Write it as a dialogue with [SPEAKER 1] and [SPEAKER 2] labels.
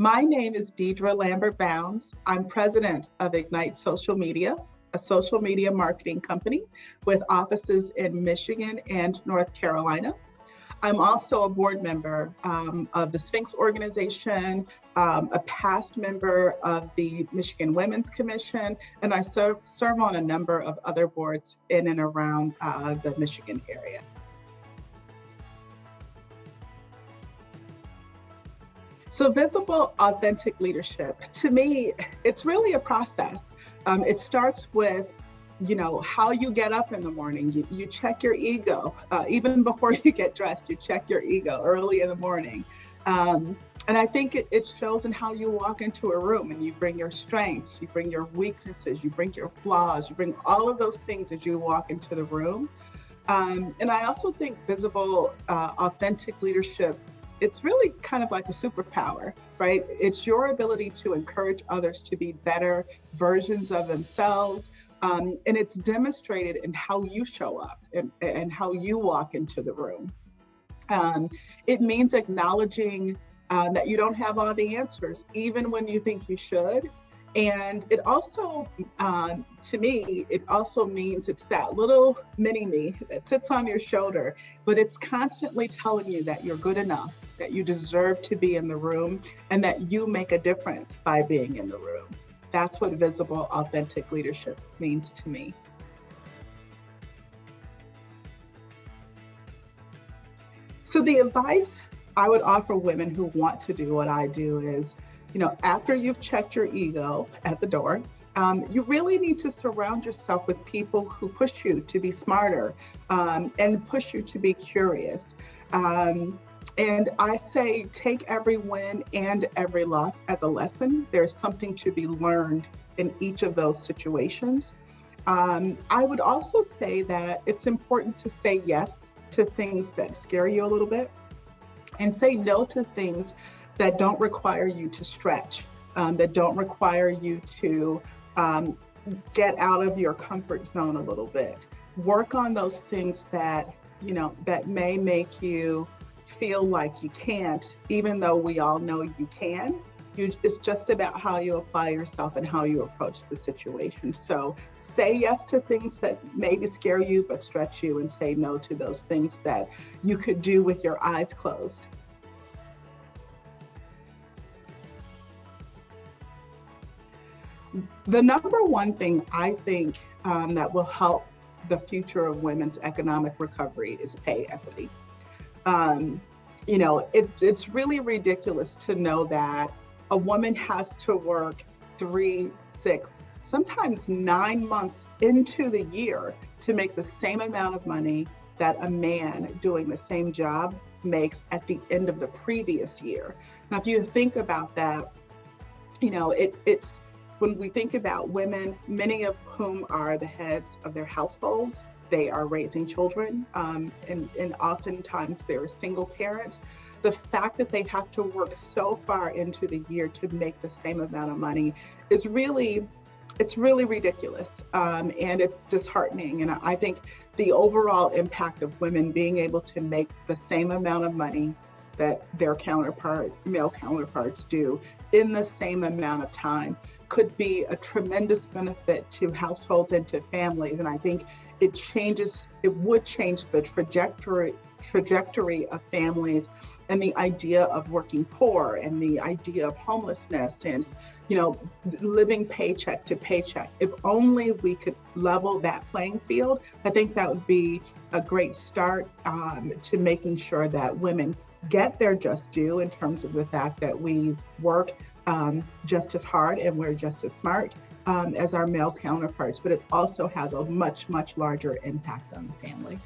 [SPEAKER 1] My name is Deidre Lambert-Bounds. I'm president of Ignite Social Media, a social media marketing company with offices in Michigan and North Carolina. I'm also a board member of the Sphinx organization, a past member of the Michigan Women's Commission, and I serve on a number of other boards in and around the Michigan area. So visible, authentic leadership, to me, it's really a process. It starts with, how you get up in the morning. You check your ego. Even before you get dressed, you check your ego early in the morning. And I think it shows in how you walk into a room and you bring your strengths, you bring your weaknesses, you bring your flaws, you bring all of those things as you walk into the room. And I also think visible, authentic leadership, it's really kind of like a superpower, right? It's your ability to encourage others to be better versions of themselves. And it's demonstrated in how you show up and how you walk into the room. It means acknowledging that you don't have all the answers, even when you think you should. And it also, to me, it also means it's that little mini me that sits on your shoulder, but it's constantly telling you that you're good enough, that you deserve to be in the room, and that you make a difference by being in the room. That's what visible, authentic leadership means to me. So the advice I would offer women who want to do what I do is, after you've checked your ego at the door, you really need to surround yourself with people who push you to be smarter and push you to be curious. And I say, take every win and every loss as a lesson. There's something to be learned in each of those situations. I would also say that it's important to say yes to things that scare you a little bit and say no to things that don't require you to stretch, that don't require you to get out of your comfort zone a little bit. Work on those things that, that may make you feel like you can't, even though we all know you can. It's just about how you apply yourself and how you approach the situation. So say yes to things that maybe scare you but stretch you, and say no to those things that you could do with your eyes closed. The number one thing I think that will help the future of women's economic recovery is pay equity. It's really ridiculous to know that a woman has to work 3, 6, sometimes 9 months into the year to make the same amount of money that a man doing the same job makes at the end of the previous year. Now, if you think about that, it's when we think about women, many of whom are the heads of their households, they are raising children, and oftentimes they're single parents. The fact that they have to work so far into the year to make the same amount of money is really ridiculous, and it's disheartening. And I think the overall impact of women being able to make the same amount of money that their male counterparts do in the same amount of time could be a tremendous benefit to households and to families. And I think it would change the trajectory of families and the idea of working poor and the idea of homelessness and, living paycheck to paycheck. If only we could level that playing field, I think that would be a great start to making sure that women get their just due in terms of the fact that we work just as hard and we're just as smart as our male counterparts, but it also has a much, much larger impact on the family.